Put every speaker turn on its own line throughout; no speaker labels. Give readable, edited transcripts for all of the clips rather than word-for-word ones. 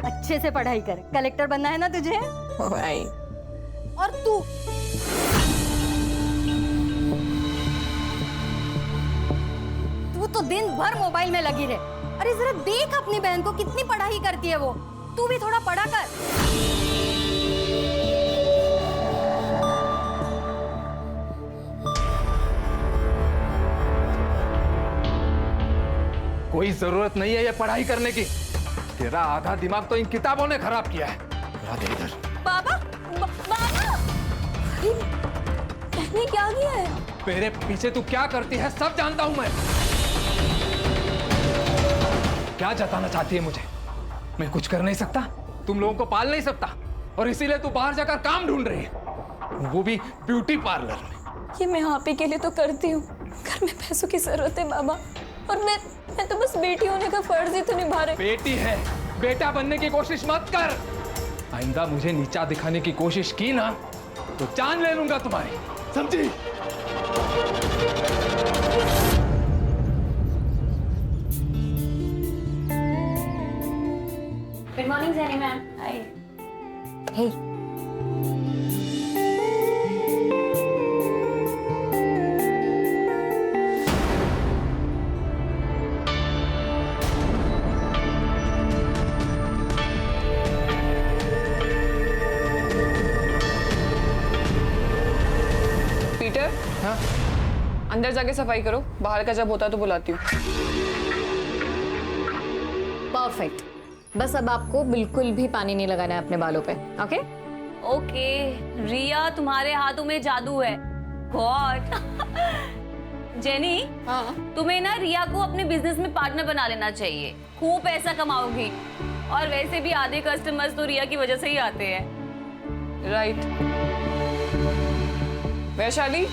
अच्छे से पढ़ाई कर, कलेक्टर बनना है ना तुझे?
भाई
और तू तो दिन भर मोबाइल में लगी रहे। अरे जरा देख अपनी बहन को, कितनी पढ़ाई करती है वो। तू भी थोड़ा पढ़ा कर।
कोई जरूरत नहीं है ये पढ़ाई करने की। तेरा आधा दिमाग तो इन किताबों ने खराब किया है। दे इधर।
बाबा, बाबा, बहन क्या किया है?
मेरे पीछे तू क्या करती है सब जानता हूं मैं। क्या जताना चाहती है मुझे? मैं कुछ कर नहीं सकता, तुम लोगों को पाल नहीं सकता, और इसीलिए तू बाहर जाकर काम ढूंढ रही है, वो भी ब्यूटी पार्लर में।
ये मैं आप ही के लिए तो करती हूँ। घर में पैसों की जरूरत है बाबा, और मैं तो बस बेटी होने का फर्ज ही तो निभा रही।
बेटी है, बेटा बनने की कोशिश मत कर। आइंदा मुझे नीचा दिखाने की कोशिश की ना तो जान ले लूंगा तुम्हारी, समझी?
Good morning Jenny ma'am. Hi. Hey.
Peter,
हाँ?
अंदर जाके सफाई करो, बाहर का जब होता तो बुलाती हूँ।
परफेक्ट। बस अब आपको बिल्कुल भी पानी नहीं लगाना है अपने बालों पे, ओके?
ओके, रिया तुम्हारे हाथों में जादू है। गॉड। जेनी, तुम्हें ना रिया को अपने बिजनेस में पार्टनर बना लेना चाहिए। खूब पैसा कमाओगी, और वैसे भी आधे कस्टमर्स तो रिया की वजह से ही आते हैं।
राइट। वैशाली,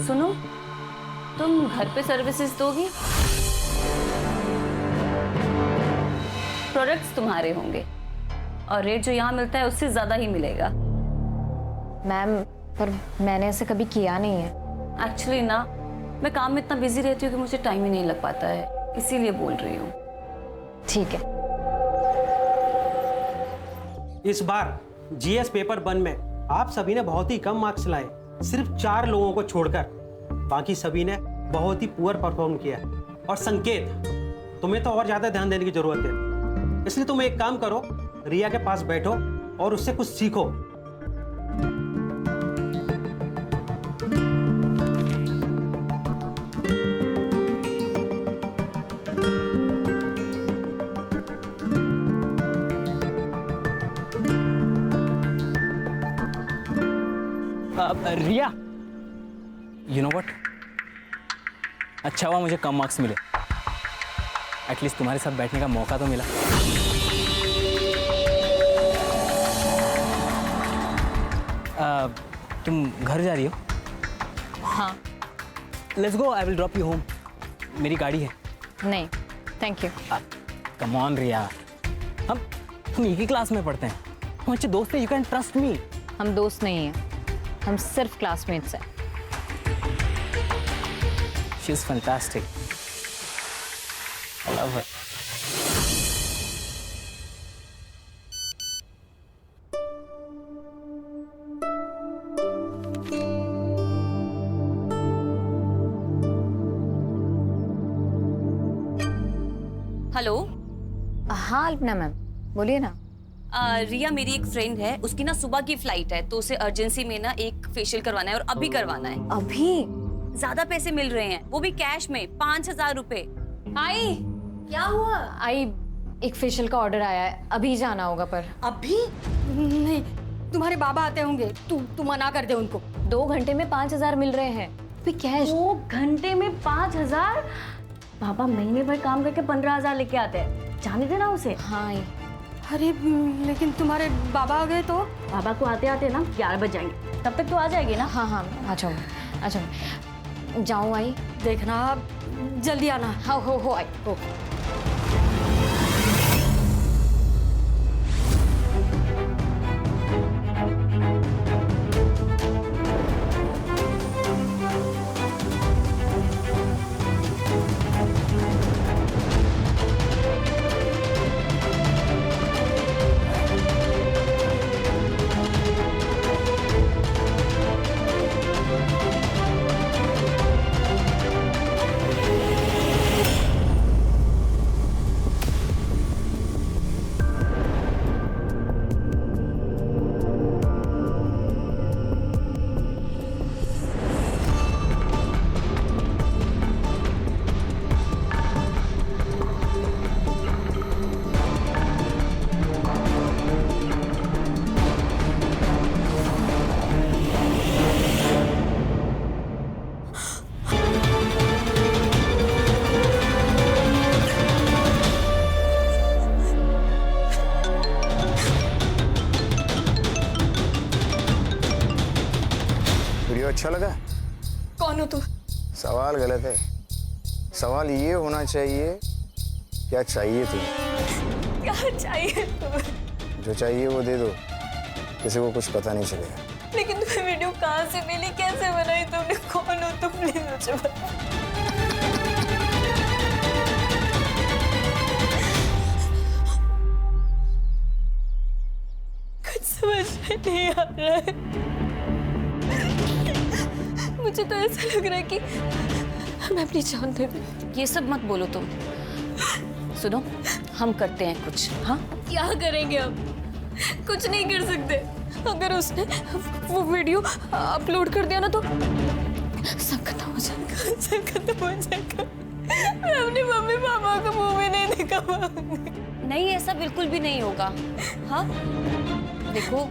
सुनो, तुम घर पे सर्विसेज दोगी? प्रोडक्ट्स तुम्हारे होंगे, और रेट जो यहाँ मिलता है उससे ज्यादा ही मिलेगा।
मैम, पर मैंने ऐसे कभी किया नहीं है।
एक्चुअली ना, मैं काम में इतना बिजी रहती हूँ कि मुझे टाइम ही नहीं लग पाता है, इसीलिए बोल रही हूँ।
ठीक है।
इस बार जीएस पेपर 1 में आप सभी ने बहुत ही कम मार्क्स लाए, सिर्फ 4 लोगों को छोड़कर। बाकी सभी ने बहुत ही पुअर परफॉर्म किया। और संकेत, तुम्हें तो और ज्यादा ध्यान देने की जरूरत है, इसलिए तुम एक काम करो, रिया के पास बैठो और उससे कुछ सीखो।
रिया, यू नो व्हाट, अच्छा हुआ मुझे कम मार्क्स मिले, एटलीस्ट तुम्हारे साथ बैठने का मौका तो मिला। तुम घर जा रही हो?
हाँ।
Let's go, I will drop you home. मेरी गाड़ी है।
नहीं, थैंक यू।
कम ऑन रिया, हम एक ही क्लास में पढ़ते हैं, हम अच्छे दोस्त हैं, यू कैन ट्रस्ट मी।
हम दोस्त नहीं हैं, हम सिर्फ क्लासमेट्स हैं।
She is fantastic, I love her.
Hello.
हाँ अल्पना मैम, बोलिए ना।
रिया मेरी एक फ्रेंड है, उसकी ना सुबह की फ्लाइट है, तो उसे अर्जेंसी में ना एक फेशियल करवाना है, और अभी करवाना है।
अभी?
ज्यादा पैसे मिल रहे हैं, वो भी कैश में, 5000 रुपए।
आई, क्या हुआ? आई, एक फेशियल का ऑर्डर आया है, अभी जाना होगा। पर
अभी नहीं, तुम्हारे बाबा आते होंगे, तू मना कर दे उनको।
2 घंटे में 5000 मिल रहे हैं, भी कैश।
2 घंटे में 5000? बाबा महीने भर काम करके 15000 लेके आते हैं, जाने देना उसे।
हाँ,
अरे लेकिन तुम्हारे बाबा आ गए तो?
बाबा को आते आते ना 11 बज जाएंगे, तब तक तो आ जाएगी ना।
हाँ हाँ आ जाओ जाऊँ आई।
देखना जल्दी आना।
हाँ हो आई हो।
वीडियो अच्छा लगा?
कौन हो तुम?
सवाल गलत है। सवाल ये होना चाहिए, क्या चाहिए तुम्हें?
क्या चाहिए तुम्हें?
जो चाहिए वो दे दो, किसी को कुछ पता नहीं चलेगा।
लेकिन तुम्हें वीडियो कहाँ से मिली, कैसे बनाई तुमने, कौन हो तुम, प्लीज मुझे बताओ। कुछ समझ में नहीं आ रहा है। मुझे तो ऐसा लग रहा है कि मैं अपनी जान दे दूं।
ये सब मत बोलो तुम। सुनो, हम करते हैं कुछ। हाँ,
क्या करेंगे हम? कुछ नहीं कर सकते। अगर उसने वो वीडियो अपलोड कर दिया ना तो सब खत्म हो जाएगा, सब खत्म हो जाएगा। मैं अपने मम्मी पापा को मुंह में नहीं दिखा पाऊंगी।
नहीं, ऐसा बिल्कुल भी नहीं होगा। हाँ, देखो,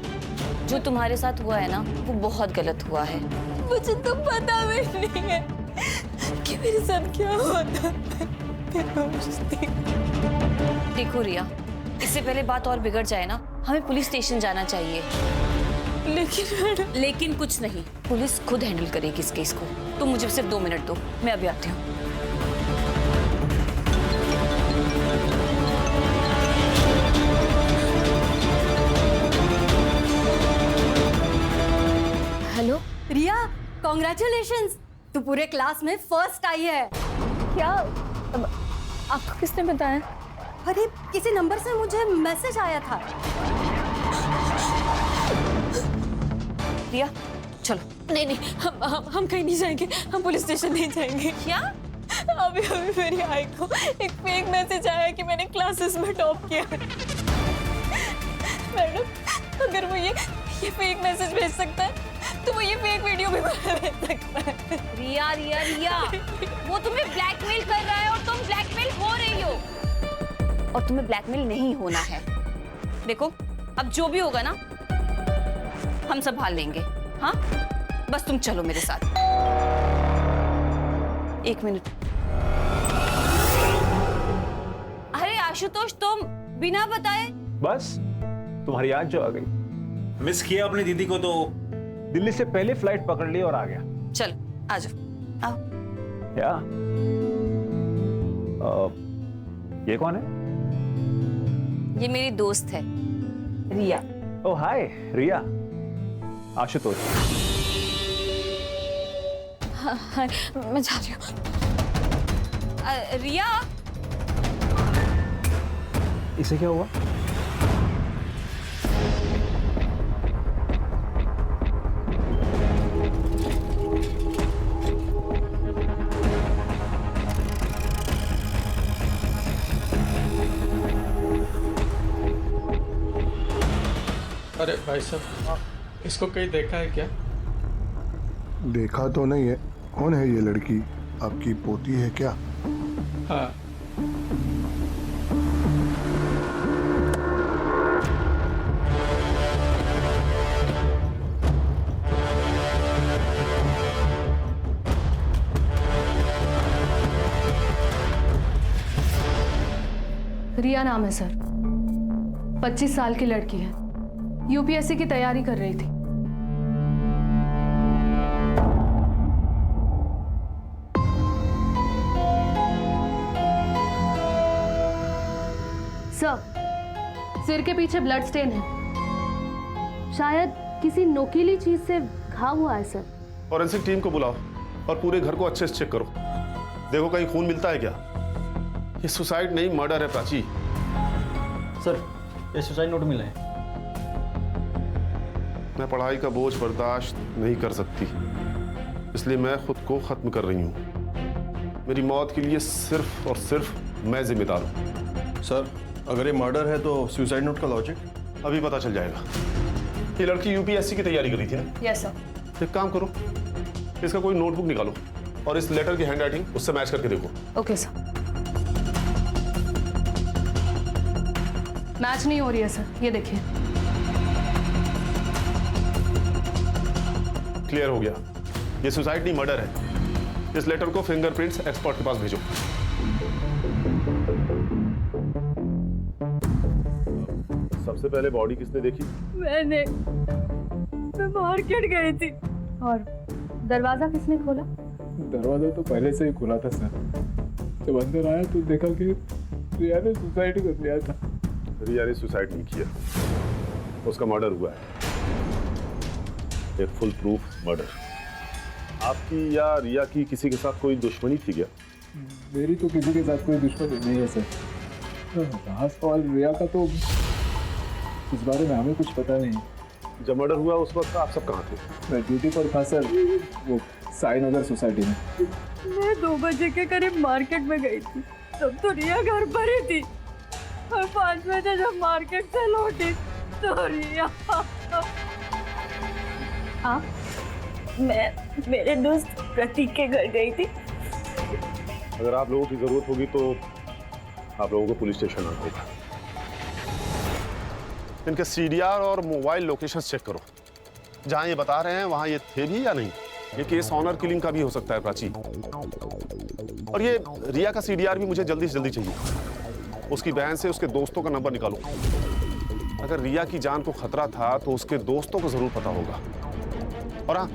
जो तुम्हारे साथ हुआ है ना, वो बहुत गलत हुआ है।
मुझे तो पता भी नहीं है कि मेरे साथ क्या हुआ था।
देखो रिया, इससे पहले बात और बिगड़ जाए ना, हमें पुलिस स्टेशन जाना चाहिए। लेकिन कुछ नहीं, पुलिस खुद हैंडल करेगी इस केस को। तुम मुझे सिर्फ 2 मिनट दो, मैं अभी आती हूँ।
हेलो
रिया, कॉन्ग्रेचुलेशंस, तू पूरे क्लास में फर्स्ट आई है।
क्या? आपको किसने बताया?
अरे किसी नंबर से मुझे मैसेज आया था।
रिया, चलो।
नहीं नहीं, हम कहीं नहीं जाएंगे, हम पुलिस स्टेशन नहीं जाएंगे।
क्या?
अभी अभी मेरी आई को एक फेक मैसेज आया कि मैंने क्लासेस में टॉप किया है। मैडम, अगर वो ये फेक मैसेज भेज सकता है तो वो ये फेक वीडियो भी भेज सकता है।
रिया रिया रिया, वो तुम्हें ब्लैकमेल कर रहा है और तुम ब्लैकमेल हो रही हो। और तुम्हें ब्लैकमेल नहीं होना है। देखो, अब जो भी होगा ना, हम संभाल लेंगे। हाँ, बस तुम चलो मेरे साथ। 1 मिनट। अरे आशुतोष, तुम बिना बताए?
बस तुम्हारी याद जो आ गई।
मिस किया अपनी दीदी को तो
दिल्ली से पहले फ्लाइट पकड़ ली और आ गया।
चलो, आ जाओ, आओ।
क्या? ये कौन है?
ये मेरी दोस्त है, रिया।
ओह हाय रिया। आशुतोष।
हाँ, मैं जा रही हूँ।
रिया,
इसे क्या हुआ?
अरे भाई साहब, इसको कहीं देखा है क्या?
देखा तो नहीं है। कौन है ये लड़की? आपकी पोती है क्या?
हाँ।
रिया नाम है सर। 25 साल की लड़की है, यूपीएससी की तैयारी कर रही थी। सर, सिर के पीछे ब्लड स्टेन है, शायद किसी नोकीली चीज से घाव हुआ है सर।
फॉरेंसिक टीम को बुलाओ और पूरे घर को अच्छे से चेक करो, देखो कहीं खून मिलता है क्या। ये सुसाइड नहीं मर्डर है प्राची।
सर, ये सुसाइड नोट मिला है।
मैं पढ़ाई का बोझ बर्दाश्त नहीं कर सकती, इसलिए मैं खुद को खत्म कर रही हूँ। मेरी मौत के लिए सिर्फ और सिर्फ मैं जिम्मेदार हूँ।
सर, अगर ये मर्डर है तो सुसाइड नोट का लॉजिक
अभी पता चल जाएगा। ये लड़की यूपीएससी की तैयारी कर रही थी ना?
Yes sir.
एक काम करो, इसका कोई नोटबुक निकालो और इस लेटर की हैंडराइटिंग उससे मैच करके देखो।
Okay sir. मैच नहीं हो रही है सर, ये देखिए।
क्लियर हो गया, ये सुसाइड नहीं मर्डर है। इस लेटर को फिंगरप्रिंट्स एक्सपर्ट के पास भेजो। सबसे पहले बॉडी किसने देखी?
मैं मार्केट गई थी। और दरवाजा किसने खोला?
दरवाजा तो पहले से ही खुला था सर। जब अंदर आया तो देखा कि रिया ने सुसाइड कर लिया था।
रिया ने सुसाइड नहीं किया, उसका मर्डर हुआ है, एक फुल प्रूफ मर्डर। आपकी या रिया की किसी के साथ कोई दुश्मनी थी क्या?
मेरी तो किसी के साथ कोई दुश्मनी नहीं है सर। रहा सवाल रिया का, तो इस बारे में हमें कुछ पता नहीं।
जब मर्डर हुआ उस वक्त आप सब कहाँ थे?
मैं ड्यूटी पर था सर, वो साई नगर सोसाइटी में।
मैं 2 बजे के करीब मार्केट में गई थी, तब तो रिया घर पर ही थी। और 5 बजे जब मार्केट से लौटी तो रिया। आप? मैं मेरे दोस्त प्रतीक के घर गई थी।
अगर आप लोगों की जरूरत होगी तो आप लोगों को पुलिस स्टेशन आना होगा। इनके सीडीआर और मोबाइल लोकेशन चेक करो, जहां ये बता रहे हैं वहां ये थे भी या नहीं। ये केस ऑनर किलिंग का भी हो सकता है प्राची। और ये रिया का सीडीआर भी मुझे जल्दी से जल्दी चाहिए। उसकी बहन से उसके दोस्तों का नंबर निकालो। अगर रिया की जान को खतरा था तो उसके दोस्तों को जरूर पता होगा। और हाँ,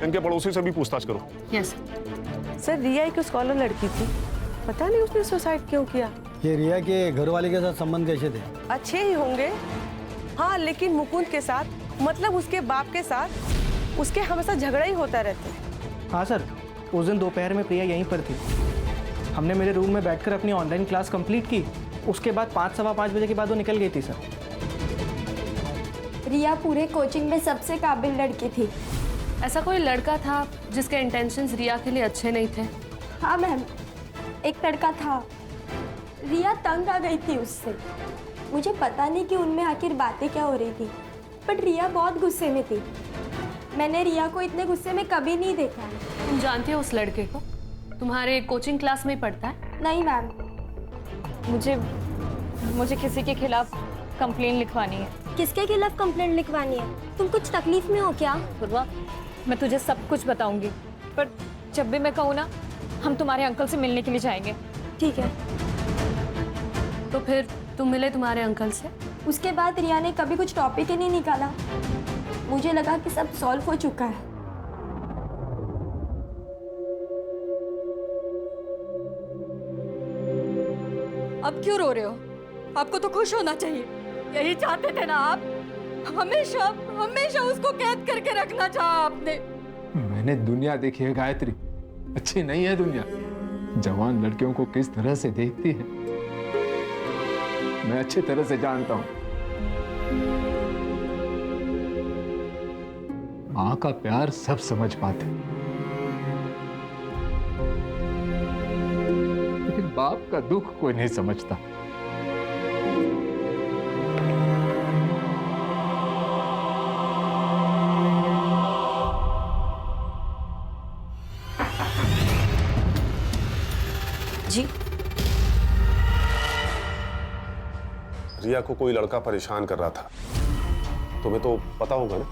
इनके पड़ोसी से भी पूछताछ करो।
यस
सर, रिया एक स्कॉलर लड़की थी, पता नहीं उसने सुसाइड क्यों किया।
ये रिया के घर वाले के साथ संबंध कैसे थे?
अच्छे ही होंगे, हाँ, लेकिन मुकुंद के साथ, मतलब उसके बाप के साथ उसके हमेशा झगड़ा ही होता रहता।
हाँ सर, उस दिन दोपहर में प्रिया यहीं पर थी। हमने मेरे रूम में बैठकर अपनी ऑनलाइन क्लास कंप्लीट की। उसके बाद 5 सवा 5 बजे के बाद वो निकल गई थी सर।
रिया पूरे कोचिंग में सबसे काबिल लड़की थी।
ऐसा कोई लड़का था जिसके इंटेंशंस रिया के लिए अच्छे नहीं थे?
हाँ मैम, एक लड़का था। रिया तंग आ गई थी उससे। मुझे पता नहीं कि उनमें आखिर बातें क्या हो रही थी, बट रिया बहुत गुस्से में थी। मैंने रिया को इतने गुस्से में कभी नहीं देखा।
तुम जानती हो उस लड़के को? तुम्हारे कोचिंग क्लास में ही पढ़ता है?
नहीं मैम।
मुझे किसी के खिलाफ कंप्लेन लिखवानी है।
किसके खिलाफ कंप्लेंट लिखवानी है? तुम कुछ तकलीफ में हो क्या?
पूर्वा, मैं तुझे सब कुछ बताऊंगी, पर जब भी मैं कहूँ ना, हम तुम्हारे अंकल से मिलने के लिए जाएंगे।
ठीक है।
तो फिर तुम मिले तुम्हारे अंकल से?
उसके बाद रिया ने कभी कुछ टॉपिक ही नहीं निकाला। मुझे लगा कि सब सॉल्व हो चुका है।
अब क्यों रो रहे हो? आपको तो खुश होना चाहिए। यही चाहते थे ना आप? हमेशा हमेशा उसको कैद करके रखना चाहा आपने।
मैंने दुनिया देखी है गायत्री, अच्छी नहीं है दुनिया। जवान लड़कियों को किस तरह से देखती है मैं अच्छी तरह से जानता हूं। मां का प्यार सब समझ पाते, लेकिन बाप का दुख कोई नहीं समझता।
जी,
रिया को कोई लड़का परेशान कर रहा था, तुम्हें तो पता होगा ना?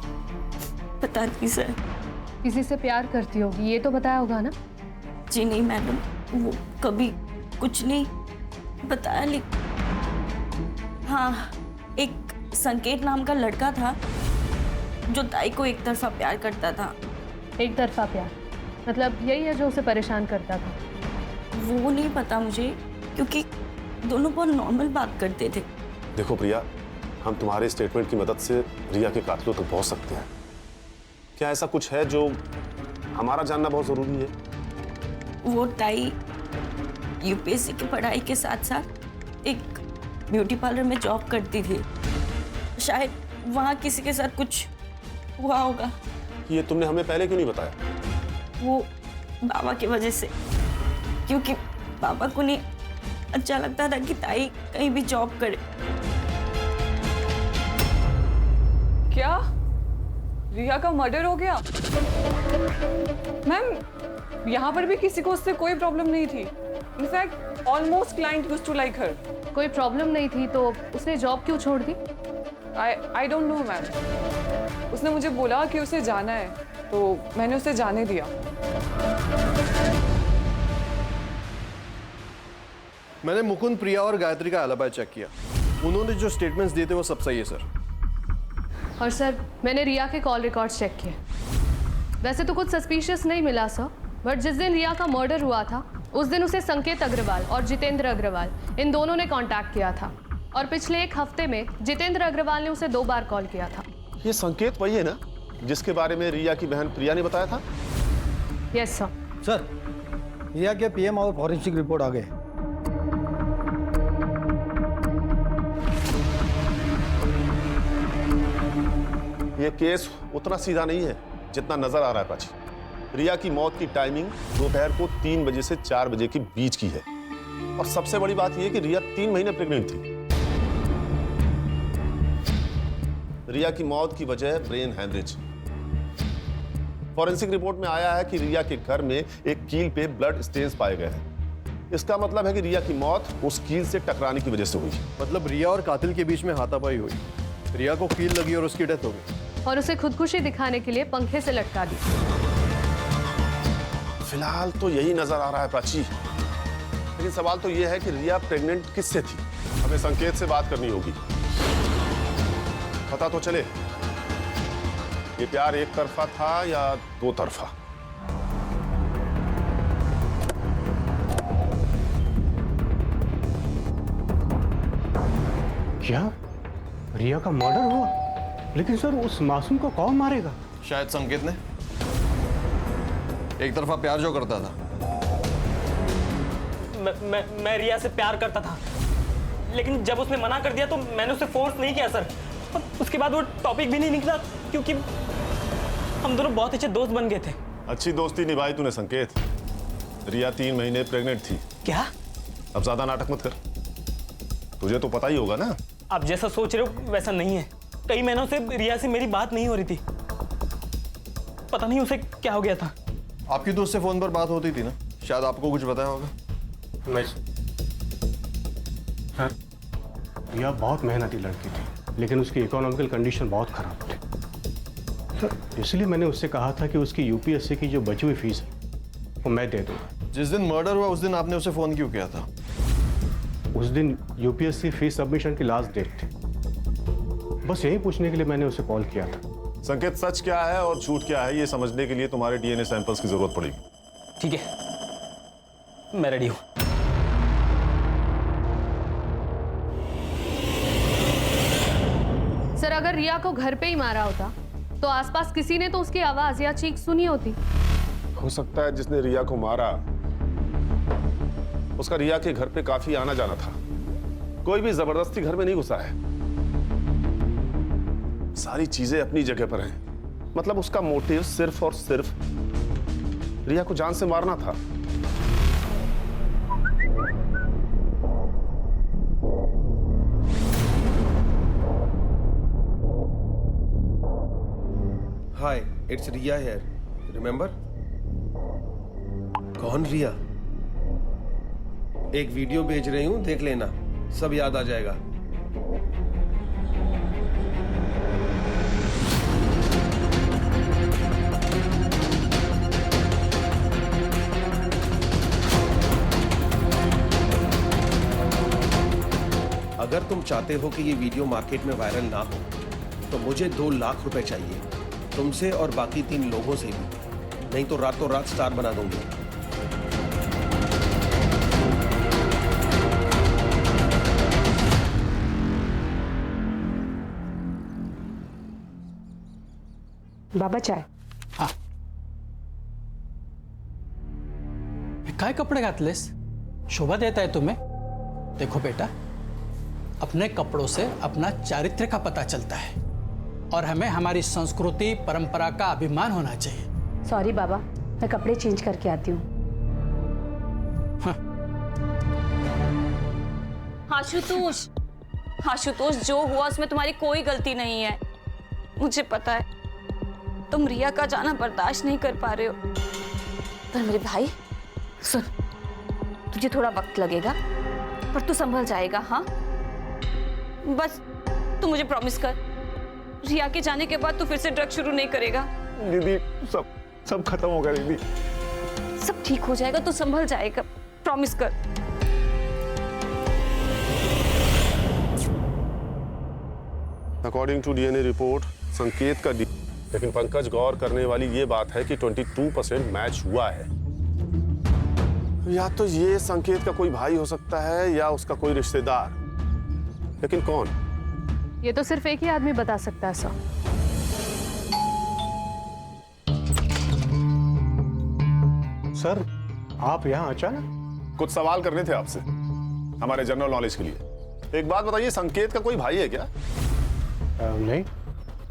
पता नहीं सर।
किसी से प्यार करती होगी, ये तो बताया होगा ना?
जी नहीं मैडम, वो कभी कुछ नहीं बताया। हाँ,
एक संकेत नाम का लड़का था जो ताई को एक तरफा प्यार करता था।
एक तरफा प्यार मतलब यही है जो उसे परेशान करता था?
वो नहीं पता मुझे, क्योंकि दोनों बहुत नॉर्मल बात करते थे।
देखो प्रिया, हम तुम्हारे स्टेटमेंट की मदद से रिया के कातिलों तक पहुंच सकते हैं। क्या ऐसा कुछ है जो हमारा जानना बहुत जरूरी है?
वो ताई यूपीएससी की पढ़ाई के साथ साथ एक ब्यूटी पार्लर में जॉब करती थी। शायद वहाँ किसी के साथ कुछ हुआ होगा।
ये तुमने हमें पहले क्यों नहीं बताया?
वो बाबा की वजह से, क्योंकि पापा को नहीं अच्छा लगता था कि ताई कहीं भी जॉब करे।
क्या रिया का मर्डर हो गया? मैम, यहाँ पर भी किसी को उससे कोई प्रॉब्लम नहीं थी। In fact almost client used to like her.
कोई प्रॉब्लम नहीं थी तो उसने जॉब क्यों छोड़ दी?
I don't know ma'am. उसने मुझे बोला कि उसे जाना है, तो मैंने उसे जाने दिया।
मैंने मुकुंद, प्रिया और गायत्री का एलिबी चेक किया। उन्होंने जो स्टेटमेंट्स दिए थे वो सब सही है सर।
और सर, मैंने रिया के कॉल रिकॉर्ड्स चेक किए। वैसे तो कुछ सस्पिशियस नहीं मिला सर, बट जिस दिन रिया का मर्डर हुआ था उस दिन उसे संकेत अग्रवाल और जितेंद्र अग्रवाल इन दोनों ने कांटेक्ट किया था। और पिछले एक हफ्ते में जितेंद्र अग्रवाल ने उसे 2 बार कॉल किया था।
ये संकेत वही है ना जिसके बारे में रिया की बहन प्रिया ने बताया था?
Yes sir.
सर, रिया के पीएम और फॉरेंसिक रिपोर्ट आ गए।
ये केस उतना सीधा नहीं है जितना नजर आ रहा है प्राची। रिया की मौत की टाइमिंग दोपहर को 3 बजे से 4 बजे के बीच की है। और सबसे बड़ी बात यह कि रिया 3 महीने प्रेग्नेंट थी। रिया की मौत की वजह ब्रेन हैमरेज। फॉरेंसिक रिपोर्ट में आया है कि रिया के घर में एक कील पे ब्लड स्टेन्स पाए गए हैं। इसका मतलब है कि रिया की मौत उस कील से टकराने की वजह से हुई।
मतलब रिया और कातिल के बीच में हाथापाई हुई, रिया को कील लगी और उसकी डेथ हो गई।
और उसे खुदकुशी दिखाने के लिए पंखे से लटका दी।
फिलहाल तो यही नजर आ रहा है प्राची, लेकिन सवाल तो यह है कि रिया प्रेग्नेंट किससे थी? हमें संकेत से बात करनी होगी। पता तो चले ये प्यार एक तरफा था या 2 तरफा।
क्या रिया का मर्डर हुआ? लेकिन सर, उस मासूम को कौन मारेगा?
शायद संकेत ने। एक तरफा प्यार जो करता था।
मैं रिया से प्यार करता था, लेकिन जब उसने मना कर दिया तो मैंने उसे फोर्स नहीं किया सर। और उसके बाद वो टॉपिक भी नहीं निकला, क्योंकि हम दोनों बहुत अच्छे दोस्त बन गए थे।
अच्छी दोस्ती निभाई तूने संकेत। रिया 3 महीने प्रेग्नेंट थी।
क्या?
अब ज्यादा नाटक मत कर, तुझे तो पता ही होगा ना।
आप जैसा सोच रहे हो वैसा नहीं है। कई महीनों से रिया से मेरी बात नहीं हो रही थी। पता नहीं उसे क्या हो गया था।
आपकी तो उससे फोन पर बात होती थी ना, शायद आपको कुछ बताया होगा।
सर, रिया बहुत मेहनती लड़की थी, लेकिन उसकी इकोनॉमिकल कंडीशन बहुत खराब थी। सर, इसलिए मैंने उससे कहा था कि उसकी यूपीएससी की जो बची हुई फीस है वो मैं दे दूंगा।
जिस दिन मर्डर हुआ उस दिन आपने उसे फोन क्यों किया था?
उस दिन यूपीएससी फीस सबमिशन की लास्ट डेट थी। बस यही पूछने के लिए मैंने उसे कॉल किया था।
संकेत, सच क्या है और झूठ क्या है ये समझने के लिए तुम्हारे डीएनए सैंपल्स की जरूरत पड़ेगी।
ठीक है, मैं रेडी हूं।
सर, अगर रिया को घर पे ही मारा होता तो आसपास किसी ने तो उसकी आवाज या चीख सुनी होती।
हो सकता है जिसने रिया को मारा उसका रिया के घर पे काफी आना जाना था। कोई भी जबरदस्ती घर में नहीं घुसा है। सारी चीजें अपनी जगह पर हैं। मतलब उसका मोटिव सिर्फ और सिर्फ रिया को जान से मारना था।
हाय, इट्स रिया हियर, रिमेंबर? कौन रिया? एक वीडियो भेज रही हूं, देख लेना, सब याद आ जाएगा। अगर तुम चाहते हो कि ये वीडियो मार्केट में वायरल ना हो तो मुझे 2 लाख रुपए चाहिए, तुमसे और बाकी 3 लोगों से भी, नहीं तो रातों रात स्टार बना दूंगी।
बाबा चाय।
हाँ, काय कपडे घातलेस? शोभा देता है तुम्हें? देखो बेटा, अपने कपड़ों से अपना चारित्र्य का पता चलता है और हमें हमारी संस्कृति परंपरा का अभिमान होना चाहिए।
सॉरी बाबा, मैं कपड़े चेंज करके आती हूँ।
आशुतोष, आशुतोष, जो हुआ उसमें तुम्हारी कोई गलती नहीं है। मुझे पता है तुम रिया का जाना बर्दाश्त नहीं कर पा रहे हो, पर मेरे भाई सुन, तुझे थोड़ा वक्त लगेगा पर तू संभल जाएगा। हाँ, बस तू मुझे प्रॉमिस कर, रिया के जाने के बाद तू फिर से ड्रग शुरू नहीं करेगा।
दीदी सब खत्म होगा दीदी,
सब ठीक हो जाएगा, तू संभल जाएगा, प्रॉमिस कर।
अकॉर्डिंग टू डीएनए रिपोर्ट संकेत का लेकिन पंकज गौर करने वाली ये बात है कि 22% मैच हुआ है। या तो ये संकेत का कोई भाई हो सकता है या उसका कोई रिश्तेदार, लेकिन कौन?
ये तो सिर्फ एक ही आदमी बता सकता है सर।
सर आप यहाँ अचानक?
कुछ सवाल करने थे आपसे हमारे जनरल नॉलेज के लिए। एक बात बताइए, संकेत का कोई भाई है क्या?
नहीं।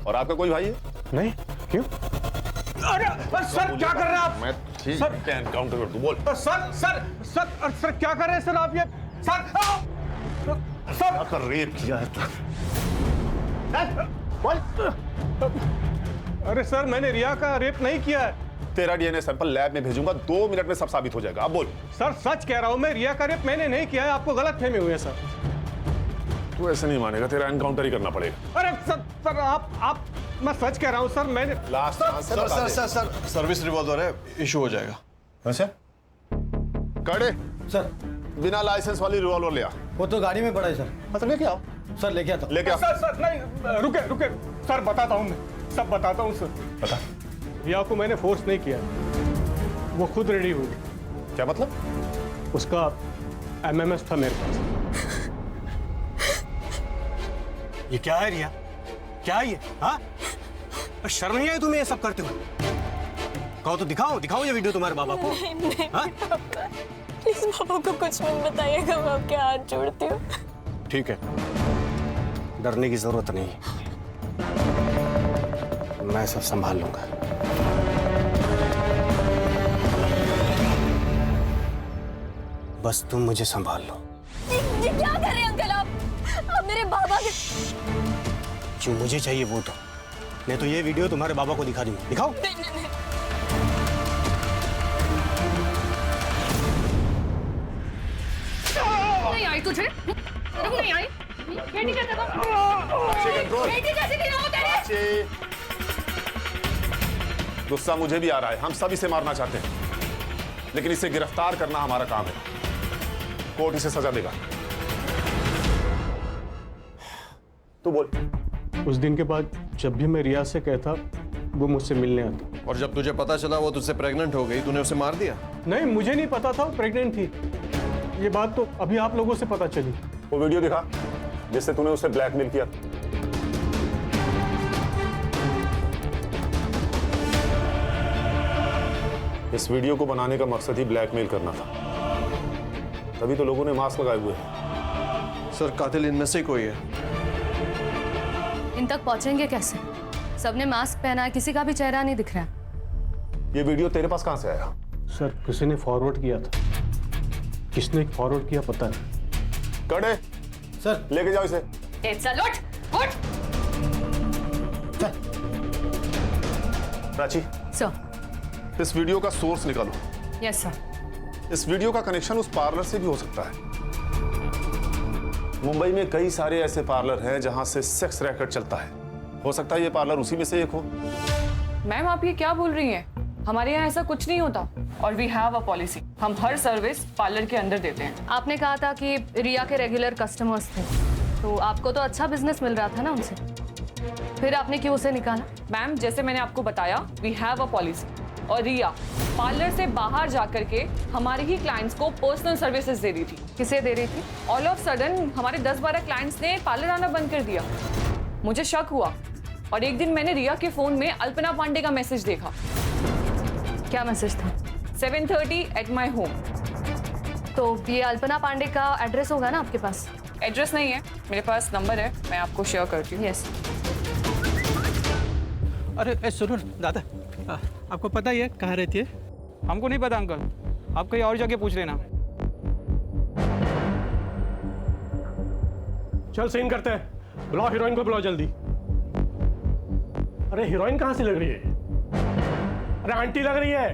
और आपका कोई भाई है?
नहीं। क्यों?
अरे सर क्या कर रहे हैं आप?
मैं ठीक है एनकाउंटर कर दूं, बोल।
सर क्या कर रहे हैं सर आप? ये सर
कर रेप किया है
अरे सर मैंने रिया का रेप नहीं किया है।
तेरा डीएनए सैंपल लैब में भेजूंगा, 2 मिनट में सब साबित हो जाएगा। अब बोल।
सर सच कह रहा हूं मैं, रिया का रेप मैंने नहीं किया है, आपको गलतफहमी हुई है सर।
तू ऐसे नहीं मानेगा, तेरा एनकाउंटर ही करना पड़ेगा।
अरे सर आप मैं सच कह रहा हूं सर, मैंने
लास्ट
सर सर्विस रिवॉल्वर है, इशू हो जाएगा।
अच्छा कड़े
सर,
बिना लाइसेंस वाली रिवॉल्वर ले आ।
वो तो गाड़ी में पड़ा है सर।
मतलब लेके आओ।
सर लेके आता हूं।
लेके आओ।
सर नहीं, रुके सर, बताता हूं मैं, सब बताता हूं सर।
बता।
रिया को मैंने फोर्स नहीं किया, वो खुद रेडी हुई।
क्या मतलब?
उसका एमएमएस था मेरे पास।
ये क्या है रिया? क्या है ये? हाँ, शर्म नहीं आई तुम्हें ये सब करते हुए? कहो तो दिखाओ ये वीडियो तुम्हारे बाबा को।
नहीं, प्लीज पापा को कुछ मत बताइएगा, मैं आपके हाथ जोड़ती हूँ।
ठीक है, डरने की जरूरत नहीं, मैं सब संभाल लूंगा। बस तुम मुझे संभाल लो।
ये क्या कर रहे हैं अंकल आप मेरे बाबा के।
जो मुझे चाहिए वो तो, नहीं तो ये वीडियो तुम्हारे बाबा को दिखा दूंगा। दिखाओ।
नहीं। नहीं आई तुझे? नहीं आई? बेटी कैसे तेरे?
गुस्सा मुझे भी आ रहा है, हम सब इसे मारना चाहते हैं, लेकिन इसे गिरफ्तार करना हमारा काम है। कोर्ट इसे सजा देगा। तू बोल।
उस दिन के बाद जब भी मैं रिया से कहता, वो मुझसे मिलने आता।
और जब तुझे पता चला वो तुझसे प्रेग्नेंट हो गई, तूने उसे मार दिया?
नहीं, मुझे नहीं पता था वो प्रेग्नेंट थी। ये बात तो अभी आप लोगों से पता चली।
वो वीडियो दिखा जिससे तूने उसे ब्लैकमेल किया। इस वीडियो को बनाने का मकसद ही ब्लैकमेल करना था, तभी तो लोगों ने मास्क लगाए हुए हैं।
सर कातिल इनमें से कोई है।
इन तक पहुंचेंगे कैसे? सबने मास्क पहना है, किसी का भी चेहरा नहीं दिख रहा।
ये वीडियो तेरे पास कहां से आया?
सर किसी ने फॉरवर्ड किया था। किसने फॉरवर्ड किया पता नहीं।
कड़े
सर
लेके जाओ इसे।
उठ।
प्राची
सर।
इस वीडियो का सोर्स निकालो।
Yes sir.
इस वीडियो का कनेक्शन उस पार्लर से भी हो सकता है। मुंबई में कई सारे ऐसे पार्लर हैं जहां से सेक्स रैकेट चलता है, हो सकता है ये पार्लर उसी में से एक हो।
मैम आप ये क्या बोल रही हैं? हमारे यहाँ ऐसा कुछ नहीं होता और वी हैव अ पॉलिसी, हम हर सर्विस पार्लर के अंदर देते हैं।
आपने कहा था कि रिया के रेगुलर कस्टमर्स थे, तो आपको तो अच्छा बिजनेस मिल रहा था ना उनसे, फिर आपने क्यों उसे निकाला?
मैम जैसे मैंने आपको बताया, वी हैव अ पॉलिसी, और रिया पार्लर से बाहर जाकर के हमारे ही क्लाइंट्स को पर्सनल सर्विसेज दे रही थी।
किसे दे रही थी?
ऑल ऑफ सडन हमारे 10-12 क्लाइंट्स ने पार्लर आना बंद कर दिया। मुझे शक हुआ और एक दिन मैंने रिया के फोन में अल्पना पांडे का मैसेज देखा।
क्या मैसेज था?
7:30 एट माई होम।
तो ये अल्पना पांडे का एड्रेस होगा ना आपके पास?
एड्रेस नहीं है, मेरे पास नंबर है, मैं आपको शेयर करती हूँ।
यस।
अरे सुनो दादा, आपको पता ही है कहाँ रहती है?
हमको नहीं पता अंकल, आप कहीं और जगह पूछ लेना।
चल सीन करते हैं, बुलाओ हीरोइन को, बुलाओ जल्दी। अरे हीरोइन कहाँ से लग रही है? अरे आंटी लग रही है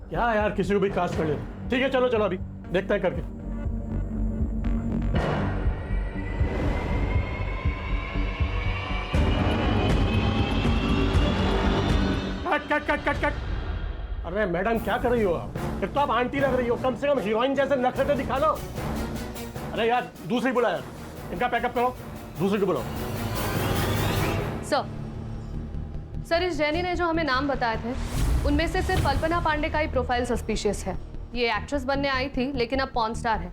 क्या यार, किसी को भी कास्ट कर ले। ठीक है चलो चलो अभी देखते हैं करके। Cut cut cut cut cut. अरे मैडम क्या कर रही हो आप? एक तो आप आंटी लग रही हो, कम से कम हीरोइन जैसे नखरे तो दिखा लो। अरे यार दूसरी बुला यार, इनका पैकअप करो, दूसरी को बुलाओ।
सर इस जेनी ने जो हमें नाम बताए थे उनमें से सिर्फ अल्पना पांडे का ही प्रोफाइल सस्पिशियस है। ये एक्ट्रेस बनने आई थी लेकिन अब पॉर्न स्टार है।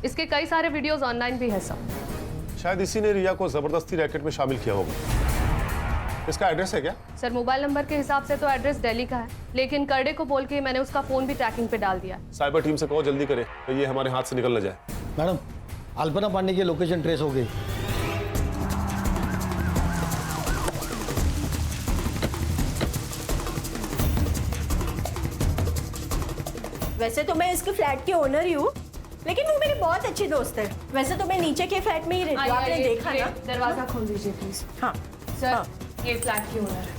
इसके कई सारे वीडियोस ऑनलाइन भी है सब।
शायद इसी ने रिया को जबरदस्ती रैकेट में शामिल किया होगा। इसका एड्रेस है क्या?
सर मोबाइल नंबर के हिसाब से तो एड्रेस दिल्ली का है, लेकिन करडे को बोल के मैंने उसका फोन भी ट्रैकिंग पे डाल दिया।
साइबर टीम से कहो जल्दी करे तो ये हमारे हाथ से निकल न जाए।
मैडम अल्पना पांडे की लोकेशन ट्रेस हो गई।
वैसे तो मैं इसके फ्लैट की ओनर ही हूँ, लेकिन वो मेरी बहुत अच्छी दोस्त है। वैसे तो मैं नीचे के फ्लैट में ही रहती हूँ, आपने देखा ना।
दरवाजा खोल दीजिए प्लीज।
हाँ
सर ये फ्लैट की ओनर है।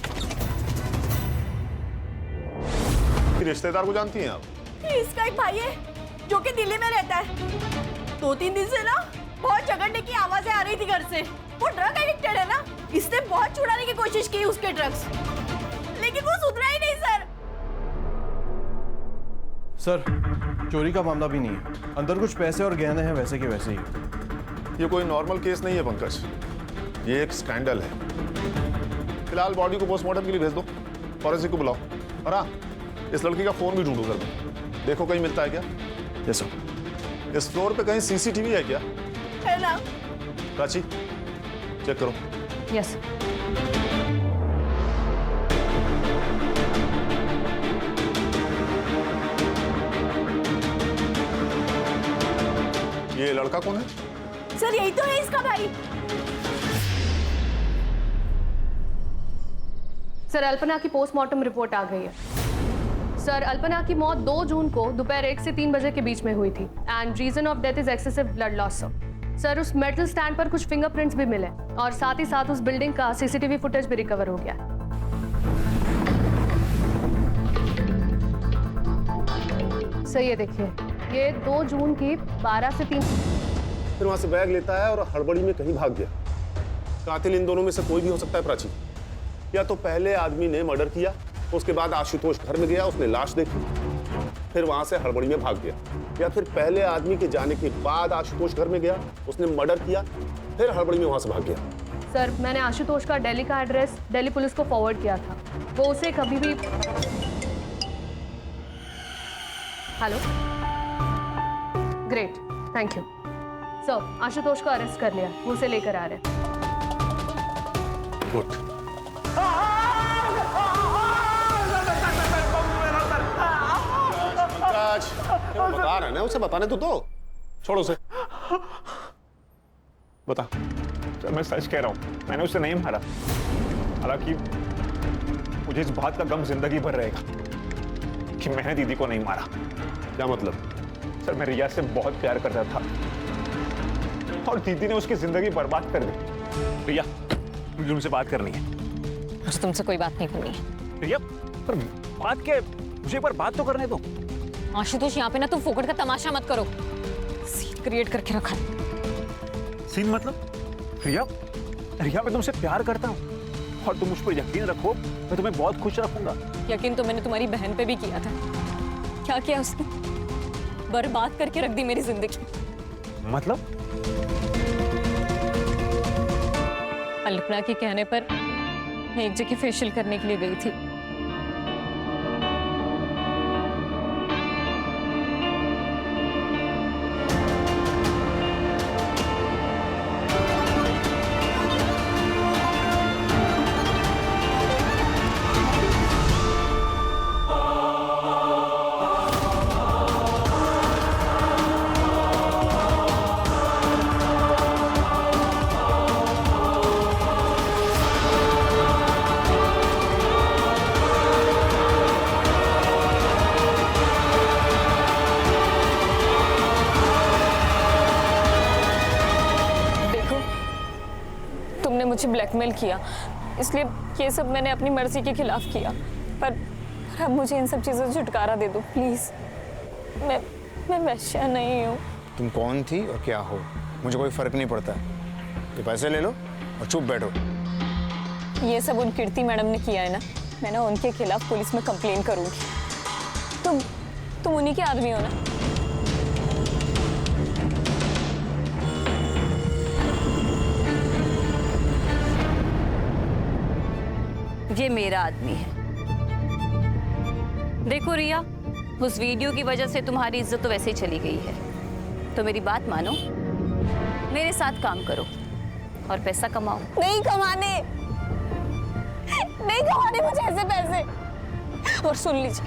रिश्तेदार को जानती हैं आप?
इसका एक भाई है जो कि दिल्ली में रहता है। 2-3 दिन से ना बहुत झगड़ने की आवाजें आ रही थी घर से। वो ड्रग एडिक्टेड है ना, इसने बहुत छुड़ाने की कोशिश की उसके ड्रग्स, लेकिन वो सुधरा ही नहीं सर।
सर चोरी का मामला भी नहीं है, अंदर कुछ पैसे और गहने हैं वैसे के वैसे ही।
ये कोई नॉर्मल केस नहीं है पंकज, ये एक स्कैंडल है। फिलहाल बॉडी को पोस्टमार्टम के लिए भेज दो, फॉरेंसिक को बुलाओ, और हाँ इस लड़की का फोन भी ढूंढो घर में, देखो कहीं मिलता है क्या।
Yes sir.
इस फ्लोर पे कहीं सीसीटीवी है क्या?
है ना।
प्राची चेक करो।
यस।
ये लड़का कौन है?
सर यही तो है इसका भाई।
सर अल्पना की पोस्टमार्टम रिपोर्ट आ गई है। सर अल्पना की मौत 2 जून को दोपहर 1 से 3 बजे के बीच में हुई थी and reason of death is excessive blood loss. Sir उस मेटल स्टैंड पर कुछ फिंगरप्रिंट्स भी मिले और साथ ही साथ उस बिल्डिंग का सीसीटीवी फुटेज भी रिकवर हो गया। सर ये देखिए, ये 2 जून की 12 से 3।
फिर वहां से बैग लेता है और हड़बड़ी में कहीं भाग गया। कातिल इन दोनों में से कोई भी हो सकता है प्राची। या तो पहले आदमी ने मर्डर किया, उसके बाद आशुतोष घर में गया, उसने लाश देखी, फिर वहां से हड़बड़ी में भाग गया, या फिर पहले आदमी के जाने के बाद आशुतोष घर में गया, उसने मर्डर किया, फिर हड़बड़ी में वहां से भाग गया।
सर मैंने आशुतोष का दिल्ली का एड्रेस दिल्ली पुलिस को फॉरवर्ड किया था, वो उसे कभी भी। Hello, great, thank you. Sir Ashutosh को अरेस्ट कर लिया, वो उसे लेकर आ रहे हैं।
गुड। बता रहे ना, उसे बताने तो दो। छोड़ो उसे। बता।
सर मैं सच कह रहा हूँ, मैंने उसे नहीं मारा। हालांकि मुझे इस बात का गम जिंदगी भर रहेगा कि मैंने दीदी को नहीं मारा।
क्या मतलब?
सर मैं रिया से बहुत प्यार करता था और दीदी ने उसकी जिंदगी बर्बाद कर दी। रिया मुझे तुमसे बात करनी है।
मुझे तुमसे कोई बात नहीं करनी है।
रिया पर बात क्या, मुझे एक बार बात तो करने दो।
आशुतोष यहाँ पे ना तुम फोकट का तमाशा मत करो, सीन क्रिएट करके रखा है।
सीन मतलब? रिया रिया मैं तुमसे प्यार करता हूँ और तुम मुझ पर यकीन रखो, मैं तुम्हें बहुत खुश रखूंगा।
यकीन तो मैंने तुम्हारी बहन पे भी किया था। क्या किया उसने? बर्बाद करके रख दी मेरी जिंदगी।
मतलब
अल्पना के कहने पर मैं एक जगह फेशियल करने के लिए गई थी। तुमने मुझे ब्लैकमेल किया, इसलिए ये सब मैंने अपनी मर्जी के खिलाफ किया। पर अब मुझे इन सब चीज़ों से छुटकारा दे दो प्लीज़। मैं वैश्या नहीं हूँ।
तुम कौन थी और क्या हो, मुझे कोई फर्क नहीं पड़ता। ये पैसे ले लो और चुप बैठो।
ये सब उन कीर्ति मैडम ने किया है ना, मैं ना उनके खिलाफ पुलिस में कंप्लेन करूँगी। तुम उन्हीं के आदमी हो ना?
ये मेरा आदमी है। देखो रिया, उस वीडियो की वजह से तुम्हारी इज्जत तो वैसे ही चली गई है, तो मेरी बात मानो, मेरे साथ काम करो और पैसा कमाओ।
नहीं कमाने मुझे ऐसे पैसे। और सुन लीजिए,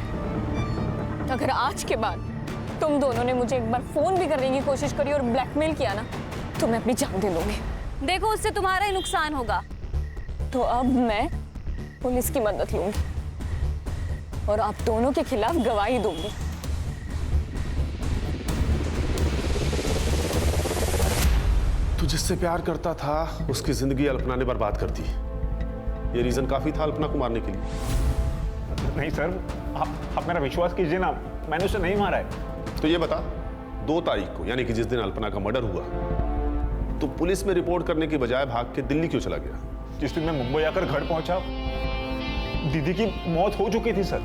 अगर आज के बाद तुम दोनों ने मुझे एक बार फोन भी करने की कोशिश करी और ब्लैकमेल किया ना, तो मैं अपनी जान दे लूंगी।
देखो, उससे तुम्हारा ही नुकसान होगा।
तो अब मैं पुलिस की मदद लूंगी और आप दोनों के खिलाफ गवाही दूंगी।
तू जिससे प्यार करता था उसकी जिंदगी अल्पना ने बर्बाद कर दी। ये रीजन काफी था अल्पना को मारने के लिए।
नहीं सर, आप मेरा विश्वास कीजिए ना, मैंने उसे नहीं मारा है।
तो ये बता, 2 तारीख को यानी कि जिस दिन अल्पना का मर्डर हुआ, तो पुलिस में रिपोर्ट करने की बजाय भाग के दिल्ली क्यों चला गया?
जिस दिन मैं मुंबई आकर घर पहुंचा, दीदी की मौत हो चुकी थी सर।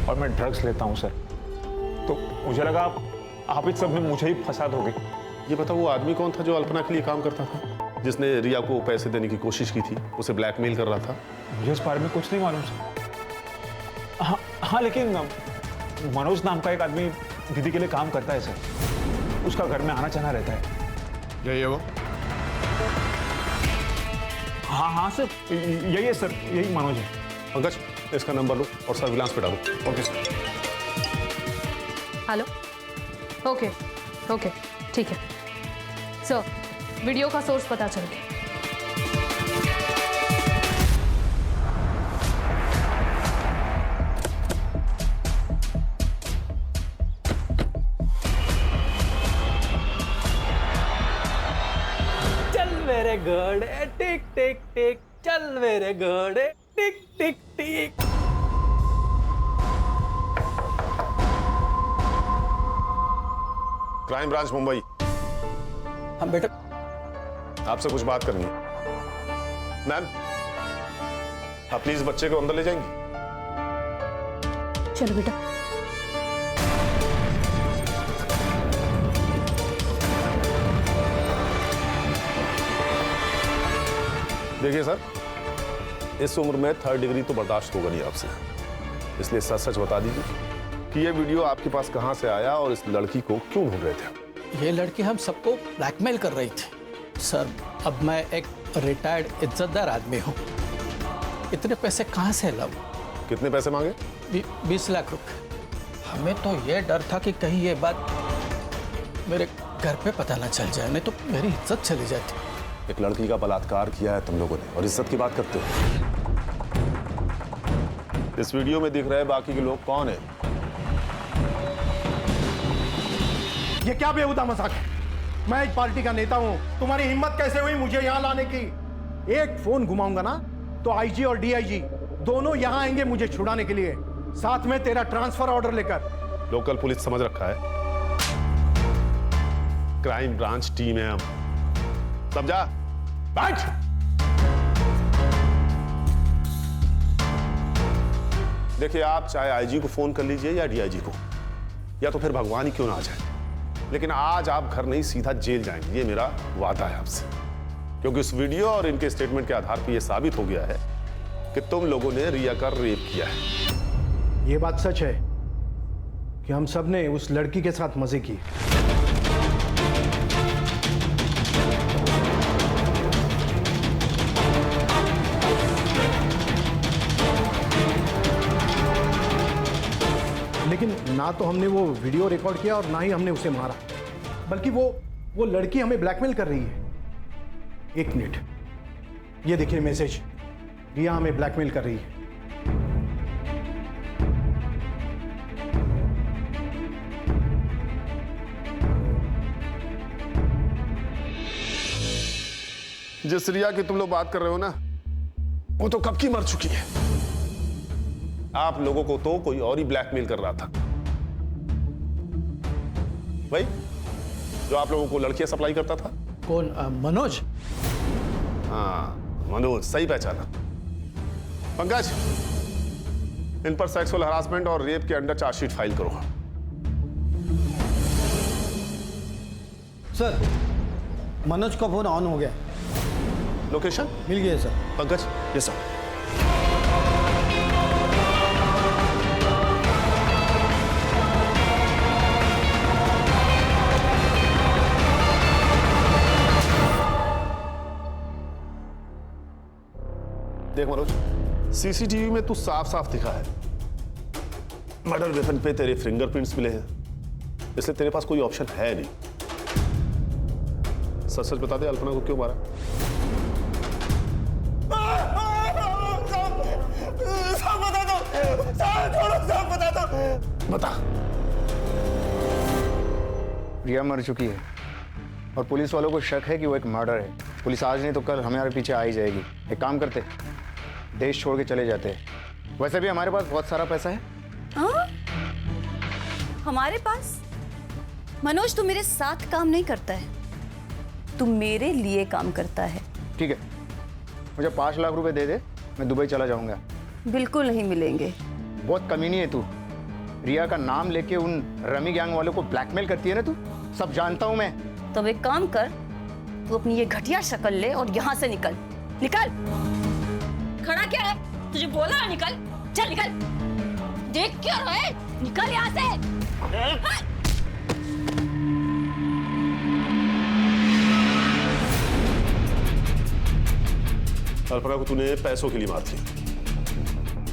और मैं ड्रग्स लेता हूं सर, तो मुझे लगा आप इस सब में मुझे ही फंसा दोगे।
ये बता, वो आदमी कौन था जो अल्पना के लिए काम करता था, जिसने रिया को पैसे देने की कोशिश की थी, उसे ब्लैकमेल कर रहा था?
मुझे इस बारे में कुछ नहीं मालूम सर। हाँ, लेकिन मनोज नाम का एक आदमी दीदी के लिए काम करता है सर। उसका घर में आना जाना रहता है।
यही है वो?
हाँ सर, यही है सर, यही मनोज है।
पंकज, इसका नंबर लो और सर्विलांस पे डालो। Okay sir.
हेलो, ओके ठीक है सर, वीडियो का सोर्स पता चल गया।
चल मेरे घोड़े टिक टिक टिक, चल मेरे घोड़े टिक टिक टिक।
Crime branch Mumbai.
हम बेटा,
आपसे कुछ बात करनी है। मैम, आप प्लीज बच्चे को अंदर ले जाएंगी?
चलो बेटा।
देखिए सर, इस उम्र में 3rd डिग्री तो बर्दाश्त होगा नहीं आपसे, इसलिए सच सच बता दीजिए कि ये वीडियो आपके पास कहां से आया और इस लड़की को क्यों ढूंढ रहे थे?
ये लड़की हम सबको ब्लैकमेल कर रही थी सर। अब मैं एक रिटायर्ड इज्जतदार आदमी हूँ, इतने पैसे कहाँ से लाऊं?
कितने पैसे मांगे?
20 लाख रुपए। हमें तो ये डर था कि कहीं ये बात मेरे घर पे पता ना चल जाए, नहीं तो मेरी इज्जत चली जाती।
एक लड़की का बलात्कार किया है तुम लोगों ने और इज्जत की बात करते हो। इस वीडियो में दिख रहे बाकी के लोग कौन है?
ये क्या बेहुदा मजाक है? मैं एक पार्टी का नेता हूं, तुम्हारी हिम्मत कैसे हुई मुझे यहां लाने की? एक फोन घुमाऊंगा ना तो आईजी और डीआईजी दोनों यहां आएंगे मुझे छुड़ाने के लिए, साथ में तेरा ट्रांसफर ऑर्डर लेकर।
लोकल पुलिस समझ रखा है, क्राइम ब्रांच टीम है हम, समझा? बैठ। देखिए, आप चाहे आईजी को फोन कर लीजिए या डीआईजी को, या तो फिर भगवान ही क्यों ना आ जाए, लेकिन आज आप घर नहीं सीधा जेल जाएंगे, ये मेरा वादा है आपसे। क्योंकि इस वीडियो और इनके स्टेटमेंट के आधार पर यह साबित हो गया है कि तुम लोगों ने रिया का रेप किया है।
ये बात सच है कि हम सब ने उस लड़की के साथ मजे किए। लेकिन ना तो हमने वो वीडियो रिकॉर्ड किया और ना ही हमने उसे मारा, बल्कि वो लड़की हमें ब्लैकमेल कर रही है। एक मिनट, ये देखिए मैसेज, रिया हमें ब्लैकमेल कर रही है।
जिस रिया की तुम लोग बात कर रहे हो ना, वो तो कब की मर चुकी है। आप लोगों को तो कोई और ही ब्लैकमेल कर रहा था भाई, जो आप लोगों को लड़कियां सप्लाई करता था।
कौन? मनोज?
हाँ, मनोज, सही पहचाना। पंकज, इन पर सेक्सुअल हरासमेंट और रेप के अंडर चार्जशीट फाइल करो।
सर, मनोज का फोन ऑन हो गया।
लोकेशन
मिल गया सर।
पंकज, ये सर। देख मनोज, सीसीटीवी में तू साफ साफ दिखा है, मर्डर वेपन पे तेरे फिंगरप्रिंट्स मिले हैं, इसलिए तेरे पास कोई ऑप्शन है नहीं। सच सच बता दे, अल्पना को क्यों मारा?
सब बता दो, सब बता दो।
बता।
रिया मर चुकी है और पुलिस वालों को शक है कि वो एक मर्डर है। पुलिस आज नहीं तो कल हमारे पीछे आ ही जाएगी। एक काम करते, देश छोड़ के चले जाते हैं। वैसे भी हमारे पास बहुत सारा पैसा है।
हाँ? हमारे पास? मनोज, तू मेरे साथ काम नहीं करता है, तू मेरे लिए काम करता है।
ठीक है, मुझे 5 लाख रुपए दे दे, मैं दुबई चला जाऊंगा।
बिल्कुल नहीं मिलेंगे।
बहुत कमीनी है तू। रिया का नाम लेके उन रमी गैंग वालों को ब्लैकमेल करती है ना तू, सब जानता हूं मैं।
तो एक काम कर, तू अपनी ये घटिया शक्ल ले और यहाँ से निकल। निकल। खड़ा क्या है? तुझे बोला ना निकल। चल निकल। देख क्या रहा है? निकल यहाँ से।
अल्पना को तूने पैसों के लिए मार दिया,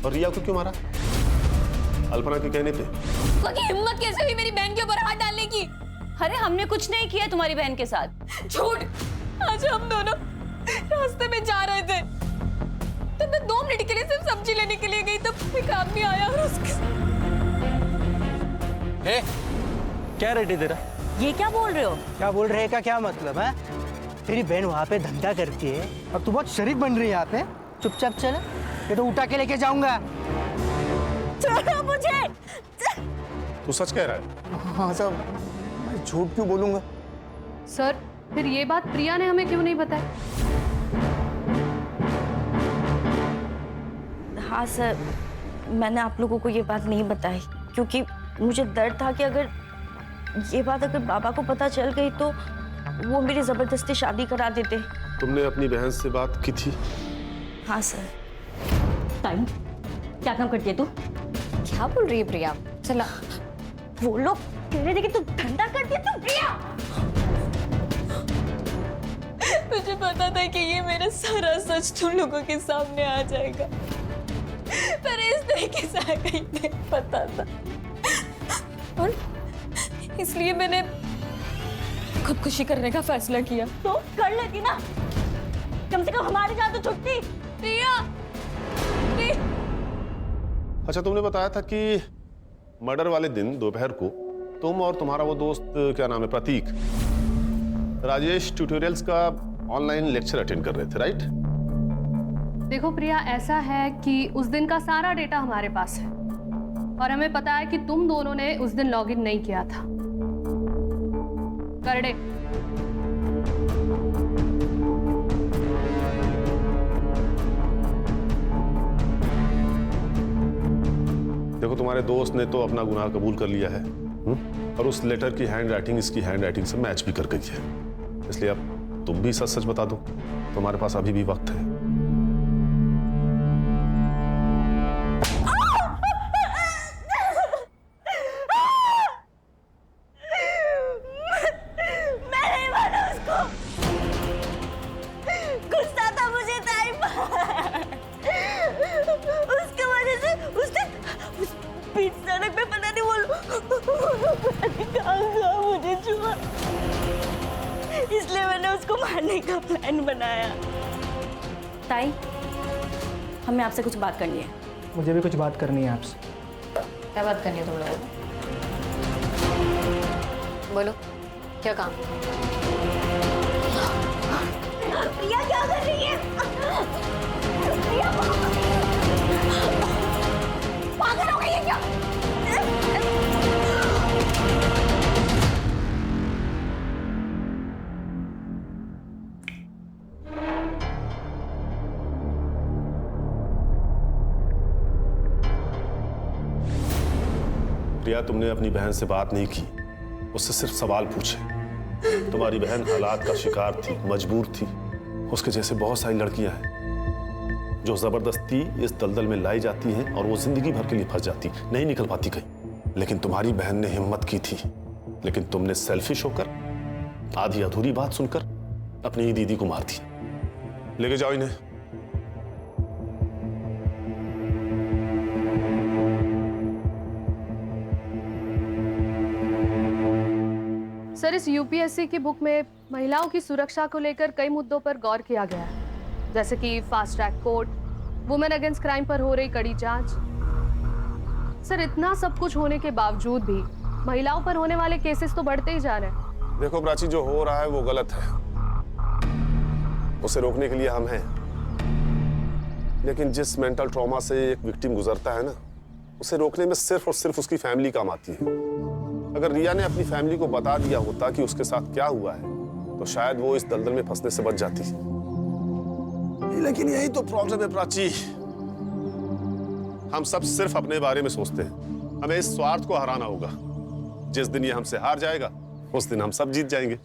और रिया को क्यों मारा? अल्पना के कहने पे।
आपकी हिम्मत कैसे हुई मेरी बहन के ऊपर हाथ डालने की? अरे हमने कुछ नहीं किया तुम्हारी बहन के साथ। झूठ। आज हम दोनों रास्ते में जा रहे थे, तो मैं 2 मिनट के लिए सिर्फ सब्जी लेने के लिए गई, तो एक आदमी आया और उसके
क्या रेट है तेरा?
ये क्या बोल रहे हो?
क्या बोल रहे का क्या मतलब है? तेरी बहन वहाँ पे धंधा करती है और तू बहुत शरीफ बन रही है यहाँ पे। चुपचाप चल, ये तो उठा के लेके जाऊंगा।
छोड़ो मुझे।
तू सच कह रहा है?
हाँ साहब, मैं झूठ क्यों बोलूंगा?
सर, फिर ये बात प्रिया ने हमें क्यों नहीं बताई?
हाँ सर, मैंने आप लोगों को ये बात नहीं बताई क्योंकि मुझे डर था कि अगर ये बात अगर बाबा को पता चल गई तो वो मेरी जबरदस्ती शादी करा देते।
तुमने अपनी बहन से बात की थी?
हाँ सर।
टाइम क्या काम करती है तू? क्या बोल रही है प्रिया? चला,
वो लोग कह रहे थे कि तू धंधा करती है। तू प्रिया, मुझे पता था कि ये मेरा सारा सच तुम लोगों के सामने आ जाएगा, पर इस तरीके से आएगा ही नहीं पता था, और इसलिए मैंने खुदकुशी करने का फैसला किया।
तो कर लेती ना, कम से कम हमारे साथ तो छुट्टी।
प्रिया,
अच्छा, तुमने बताया था कि मर्डर वाले दिन दोपहर को तुम और तुम्हारा वो दोस्त, क्या नाम है, प्रतीक, राजेश ट्यूटोरियल्स का ऑनलाइन लेक्चर अटेंड कर रहे थे, राइट?
देखो प्रिया, ऐसा है कि उस दिन का सारा डेटा हमारे पास है और हमें पता है कि तुम दोनों ने उस दिन लॉगिन नहीं किया था। करडे।
तुम्हारे दोस्त ने तो अपना गुनाह कबूल कर लिया है और उस लेटर की हैंड राइटिंग इसकी हैंड राइटिंग से मैच भी कर गई है। इसलिए अब तुम भी सच सच बता दो, तुम्हारे पास अभी भी वक्त है।
मैं नहीं माना उसको, गुस्सा था मुझे ताई पर। उसके वजह से उसने उस बीच सड़क पे पता नहीं कहाँ मुझे छुआ, इसलिए मैंने उसको मारने का प्लान बनाया।
ताई, हमें आपसे कुछ बात करनी है।
मुझे भी कुछ बात करनी है आपसे।
क्या बात करनी है तुम लोगों को? बोलो, क्या काम?
प्रिया क्या कर रही है? प्रिया पागल हो गई है क्या?
प्रिया, तुमने अपनी बहन से बात नहीं की, उससे सिर्फ सवाल पूछे। तुम्हारी बहन हालात का शिकार थी, मजबूर थी। उसके जैसे बहुत सारी लड़कियां हैं जो जबरदस्ती इस दलदल में लाई जाती हैं और वो जिंदगी भर के लिए फंस जाती, नहीं निकल पाती कहीं। लेकिन तुम्हारी बहन ने हिम्मत की थी, लेकिन तुमने सेल्फिश होकर आधी अधूरी बात सुनकर अपनी ही दीदी को मार दिया। लेके जाओ इन्हें।
सर, इस यूपीएससी की बुक में महिलाओं की सुरक्षा को लेकर कई मुद्दों पर गौर किया गया है, जैसे कि fast track court, women against crime पर हो रही कड़ी जांच। सर, इतना सब कुछ होने के बावजूद भी महिलाओं पर होने वाले केसेस तो बढ़ते ही जा रहे हैं।
देखो प्राची, जो हो रहा है वो गलत है, उसे रोकने के लिए हम हैं। लेकिन जिस मेंटल ट्रॉमा से एक विक्टिम गुजरता है ना, उसे रोकने में सिर्फ और सिर्फ उसकी फैमिली काम आती है। अगर रिया ने अपनी फैमिली को बता दिया होता कि उसके साथ क्या हुआ है, तो शायद वो इस दलदल में फंसने से बच जाती। लेकिन यही तो प्रॉब्लम है प्राची, हम सब सिर्फ अपने बारे में सोचते हैं। हमें इस स्वार्थ को हराना होगा। जिस दिन ये हमसे हार जाएगा, उस दिन हम सब जीत जाएंगे।